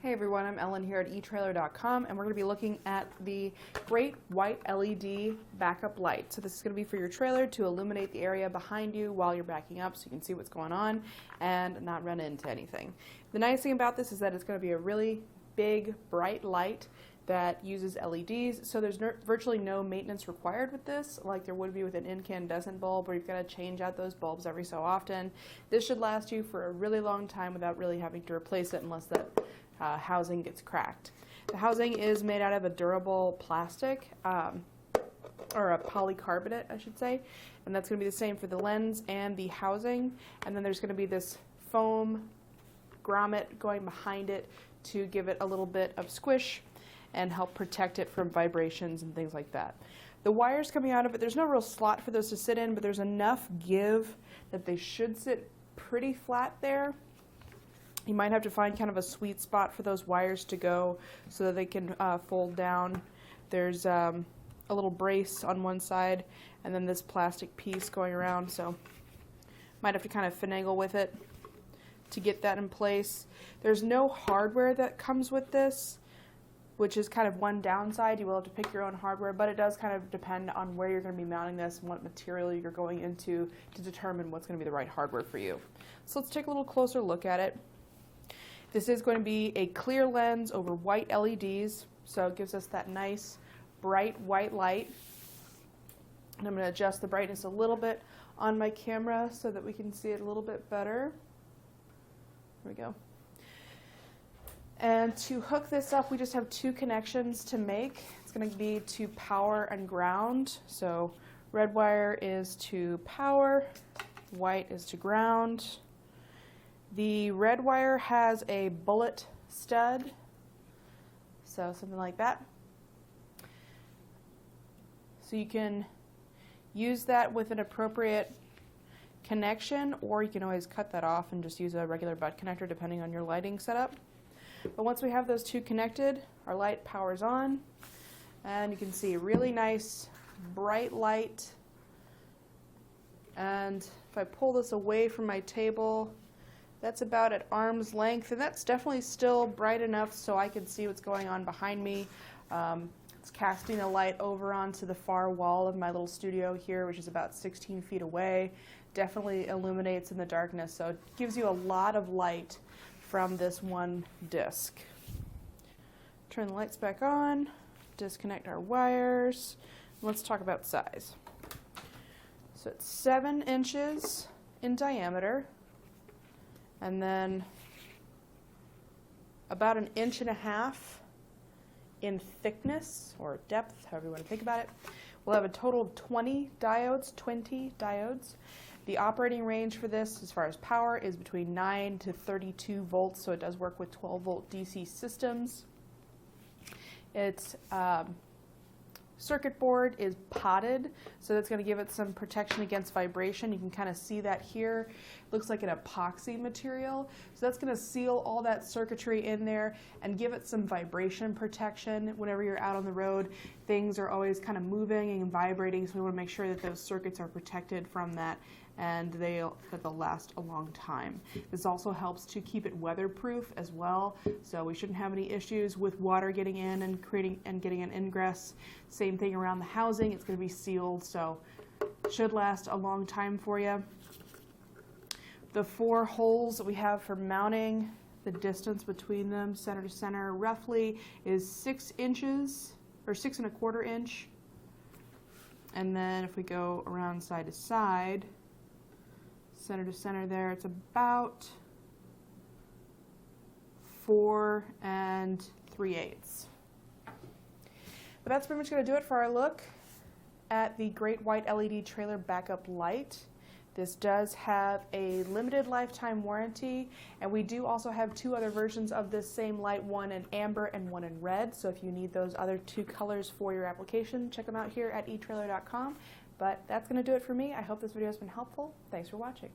Hey everyone, I'm Ellen here at etrailer.com, and we're going to be looking at the great white LED backup light. So this is going to be for your trailer to illuminate the area behind you while you're backing up so you can see what's going on and not run into anything. The nice thing about this is that it's going to be a really big, bright light that uses LEDs, so there's virtually no maintenance required with this, like there would be with an incandescent bulb where you've got to change out those bulbs every so often. This should last you for a really long time without really having to replace it unless that housing gets cracked. The housing is made out of a durable plastic, or a polycarbonate, I should say, and that's going to be the same for the lens and the housing. And then there's going to be this foam grommet going behind it to give it a little bit of squish and help protect it from vibrations and things like that. The wires coming out of it, there's no real slot for those to sit in, but there's enough give that they should sit pretty flat there. You might have to find kind of a sweet spot for those wires to go so that they can fold down. There's a little brace on one side and then this plastic piece going around, so might have to kind of finagle with it to get that in place. There's no hardware that comes with this, which is kind of one downside. You will have to pick your own hardware, but it does kind of depend on where you're going to be mounting this and what material you're going into to determine what's going to be the right hardware for you. So let's take a little closer look at it. This is going to be a clear lens over white LEDs, so it gives us that nice bright white light. And I'm going to adjust the brightness a little bit on my camera so that we can see it a little bit better. There we go. And to hook this up, we just have two connections to make. It's going to be to power and ground. So red wire is to power, white is to ground. The red wire has a bullet stud, so something like that. So you can use that with an appropriate connection, or you can always cut that off and just use a regular butt connector depending on your lighting setup. But once we have those two connected, our light powers on, and you can see a really nice bright light. And if I pull this away from my table, that's about at arm's length, and that's definitely still bright enough so I can see what's going on behind me. It's casting the light over onto the far wall of my little studio here, which is about 16 feet away. Definitely illuminates in the darkness, so it gives you a lot of light from this one disc. Turn the lights back on, disconnect our wires. Let's talk about size. So it's 7 inches in diameter, and then about 1.5 inches in thickness or depth, however you want to think about it. We'll have a total of 20 diodes. The operating range for this, as far as power, is between 9 to 32 volts, so it does work with 12-volt DC systems. Its circuit board is potted, so that's going to give it some protection against vibration. You can kind of see that here. It looks like an epoxy material, so that's going to seal all that circuitry in there and give it some vibration protection. Whenever you're out on the road, things are always kind of moving and vibrating, so we want to make sure that those circuits are protected from that and they'll last a long time. This also helps to keep it weatherproof as well, so we shouldn't have any issues with water getting in and getting an ingress. Same thing around the housing, it's going to be sealed, so it should last a long time for you. The 4 holes that we have for mounting, the distance between them, center to center, roughly is 6 inches, or 6.25 inches. And then if we go around side to side, center to center there, it's about 4 3/8. But that's pretty much going to do it for our look at the Great White LED Trailer Backup Light. This does have a limited lifetime warranty, and we do also have 2 other versions of this same light, one in amber and one in red. So if you need those other 2 colors for your application, check them out here at etrailer.com. But that's going to do it for me. I hope this video has been helpful. Thanks for watching.